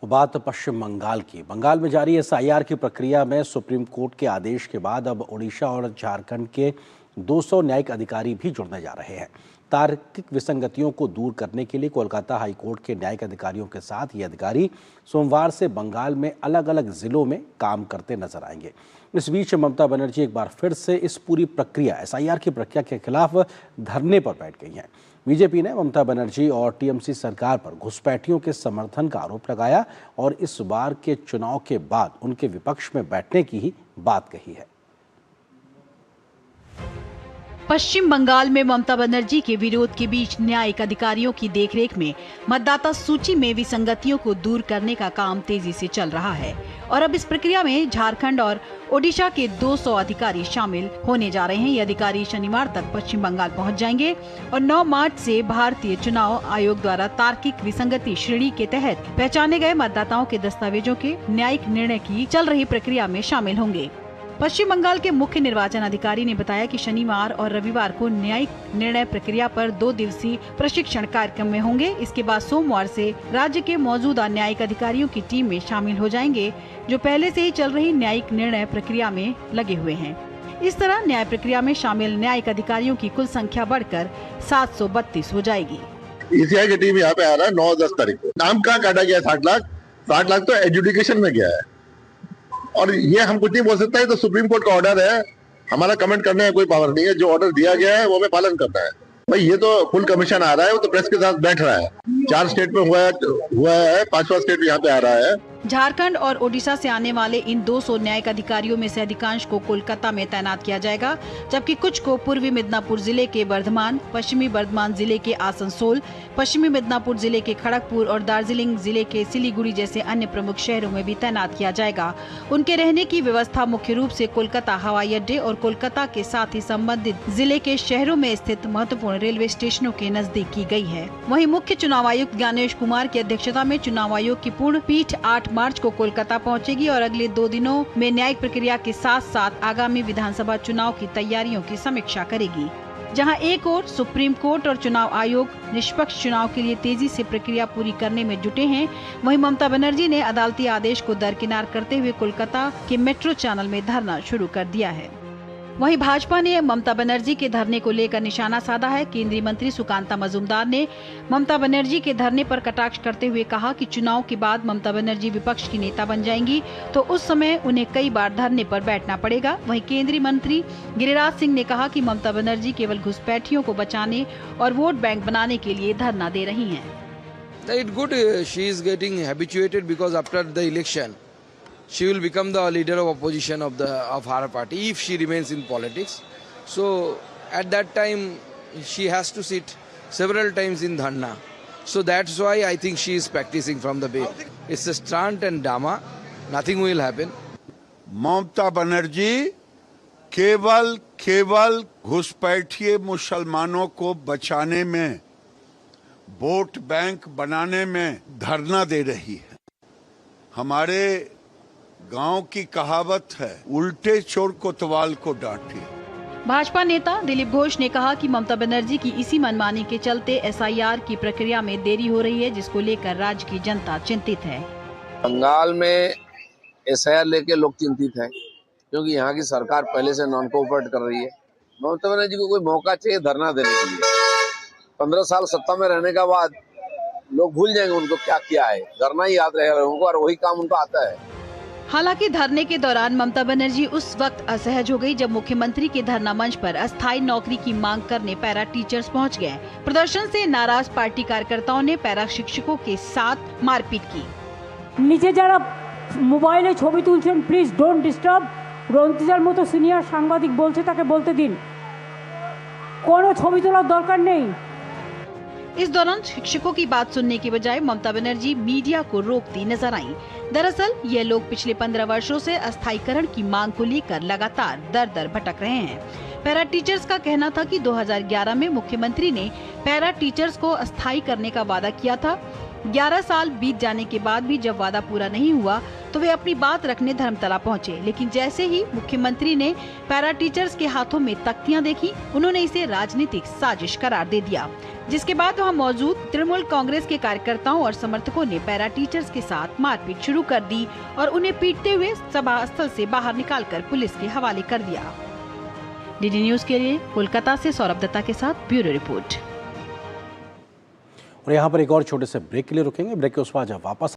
बात पश्चिम बंगाल की। बंगाल में जारी एसआईआर की प्रक्रिया में सुप्रीम कोर्ट के आदेश के बाद अब ओडिशा और झारखंड के 200 न्यायिक अधिकारी भी जुड़ने जा रहे हैं। तार्किक विसंगतियों को दूर करने के लिए कोलकाता हाईकोर्ट के न्यायिक अधिकारियों के साथ ये अधिकारी सोमवार से बंगाल में अलग अलग जिलों में काम करते नजर आएंगे। इस बीच ममता बनर्जी एक बार फिर से इस पूरी प्रक्रिया एसआईआर की प्रक्रिया के खिलाफ धरने पर बैठ गई हैं। बीजेपी ने ममता बनर्जी और टीएमसी सरकार पर घुसपैठियों के समर्थन का आरोप लगाया और इस बार के चुनाव के बाद उनके विपक्ष में बैठने की ही बात कही है। पश्चिम बंगाल में ममता बनर्जी के विरोध के बीच न्यायिक अधिकारियों की देखरेख में मतदाता सूची में विसंगतियों को दूर करने का काम तेजी से चल रहा है और अब इस प्रक्रिया में झारखंड और ओडिशा के 200 अधिकारी शामिल होने जा रहे हैं। ये अधिकारी शनिवार तक पश्चिम बंगाल पहुंच जाएंगे और 9 मार्च से भारतीय चुनाव आयोग द्वारा तार्किक विसंगति श्रेणी के तहत पहचाने गए मतदाताओं के दस्तावेजों के न्यायिक निर्णय की चल रही प्रक्रिया में शामिल होंगे। पश्चिम बंगाल के मुख्य निर्वाचन अधिकारी ने बताया कि शनिवार और रविवार को न्यायिक निर्णय प्रक्रिया पर 2 दिवसीय प्रशिक्षण कार्यक्रम में होंगे। इसके बाद सोमवार से राज्य के मौजूदा न्यायिक अधिकारियों की टीम में शामिल हो जाएंगे, जो पहले से ही चल रही न्यायिक निर्णय प्रक्रिया में लगे हुए हैं। इस तरह न्याय प्रक्रिया में शामिल न्यायिक अधिकारियों की कुल संख्या बढ़कर 732 हो जाएगी। ईसीआई की टीम यहाँ पे आ रहा है 9-10 तारीख को। नाम कहाँ काटा गया? 60 लाख तो एजुकेशन में गया है और ये हम कुछ नहीं बोल सकते हैं। तो सुप्रीम कोर्ट का ऑर्डर है, हमारा कमेंट करने का कोई पावर नहीं है। जो ऑर्डर दिया गया है वो हमें पालन करना है। भाई ये तो फुल कमीशन आ रहा है, वो तो प्रेस के साथ बैठ रहा है। 4 स्टेट में हुआ है, 5वां स्टेट यहाँ पे आ रहा है। झारखंड और ओडिशा से आने वाले इन 200 न्यायिक अधिकारियों में से अधिकांश को कोलकाता में तैनात किया जाएगा, जबकि कुछ को पूर्वी मिदनापुर जिले के बर्धमान, पश्चिमी बर्धमान जिले के आसनसोल, पश्चिमी मिदनापुर जिले के खड़गपुर और दार्जिलिंग जिले के सिलीगुड़ी जैसे अन्य प्रमुख शहरों में भी तैनात किया जाएगा। उनके रहने की व्यवस्था मुख्य रूप से कोलकाता हवाई अड्डे और कोलकाता के साथ ही संबंधित जिले के शहरों में स्थित महत्वपूर्ण रेलवे स्टेशनों के नजदीक की गई है। वहीं मुख्य चुनाव आयुक्त ज्ञानेश कुमार की अध्यक्षता में चुनाव आयोग की पूर्ण पीठ 8 मार्च को कोलकाता पहुंचेगी और अगले 2 दिनों में न्यायिक प्रक्रिया के साथ साथ आगामी विधानसभा चुनाव की तैयारियों की समीक्षा करेगी। जहां एक ओर सुप्रीम कोर्ट और चुनाव आयोग निष्पक्ष चुनाव के लिए तेजी से प्रक्रिया पूरी करने में जुटे हैं, वहीं ममता बनर्जी ने अदालती आदेश को दरकिनार करते हुए कोलकाता के मेट्रो चैनल में धरना शुरू कर दिया है। वहीं भाजपा ने ममता बनर्जी के धरने को लेकर निशाना साधा है। केंद्रीय मंत्री सुकांता मजूमदार ने ममता बनर्जी के धरने पर कटाक्ष करते हुए कहा कि चुनाव के बाद ममता बनर्जी विपक्ष की नेता बन जाएंगी तो उस समय उन्हें कई बार धरने पर बैठना पड़ेगा। वहीं केंद्रीय मंत्री गिरिराज सिंह ने कहा कि ममता बनर्जी केवल घुसपैठियों को बचाने और वोट बैंक बनाने के लिए धरना दे रही हैं। It's good she is getting habituated because after the election she will become the leader of opposition of her party if she remains in politics. So at that time she has to sit several times in dharna. So that's why I think she is practicing from the base. It's a stunt and drama. Nothing will happen. Mamata Banerjee केवल घुसपैठिए मुसलमानों को बचाने में, vote bank बनाने में धरना दे रही है। हमारे गांव की कहावत है, उल्टे चोर कोतवाल को डांटे। भाजपा नेता दिलीप घोष ने कहा कि ममता बनर्जी की इसी मनमानी के चलते एसआईआर की प्रक्रिया में देरी हो रही है, जिसको लेकर राज्य की जनता चिंतित है। बंगाल में एसआईआर लेके लोग चिंतित हैं, क्योंकि यहाँ की सरकार पहले से नॉन कोऑपरेट कर रही है। ममता बनर्जी को कोई मौका चाहिए धरना देने के लिए। 15 साल सत्ता में रहने के बाद लोग भूल जाएंगे उनको क्या किया है। धरना ही याद रहेगा लोगों को और वही काम उनको आता है। हालांकि धरने के दौरान ममता बनर्जी उस वक्त असहज हो गई जब मुख्यमंत्री के धरना मंच पर अस्थायी नौकरी की मांग करने पैरा टीचर्स पहुंच गए। प्रदर्शन से नाराज पार्टी कार्यकर्ताओं ने पैरा शिक्षकों के साथ मारपीट की। नीचे যারা মোবাইলে ছবি তুলছেন প্লিজ ডোন্ট ডিস্টার্ব। রন্তিজার মতো সিনিয়র সাংবাদিক বলছে তাকে বলতে দিন, কোনো ছবি তোলার দরকার নেই। इस दौरान शिक्षकों की बात सुनने के बजाय ममता बनर्जी मीडिया को रोकती नजर आईं। दरअसल ये लोग पिछले 15 वर्षों से अस्थायीकरण की मांग को लेकर लगातार दर दर भटक रहे हैं। पैरा टीचर्स का कहना था कि 2011 में मुख्यमंत्री ने पैरा टीचर्स को अस्थायी करने का वादा किया था। 11 साल बीत जाने के बाद भी जब वादा पूरा नहीं हुआ तो वे अपनी बात रखने धर्मतला पहुंचे, लेकिन जैसे ही मुख्यमंत्री ने पैरा टीचर्स के हाथों में तख्तियां देखी, उन्होंने इसे राजनीतिक साजिश करार दे दिया। जिसके बाद वहां मौजूद तृणमूल कांग्रेस के कार्यकर्ताओं और समर्थकों ने पैरा टीचर्स के साथ मारपीट शुरू कर दी और उन्हें पीटते हुए सभा स्थल से बाहर निकालकर पुलिस के हवाले कर दिया। डीडी न्यूज के लिए कोलकाता से सौरभ दत्ता के साथ ब्यूरो रिपोर्ट। और यहाँ पर एक और छोटे से ब्रेक के लिए रुकेंगे। ब्रेक के उस बाद जब वापस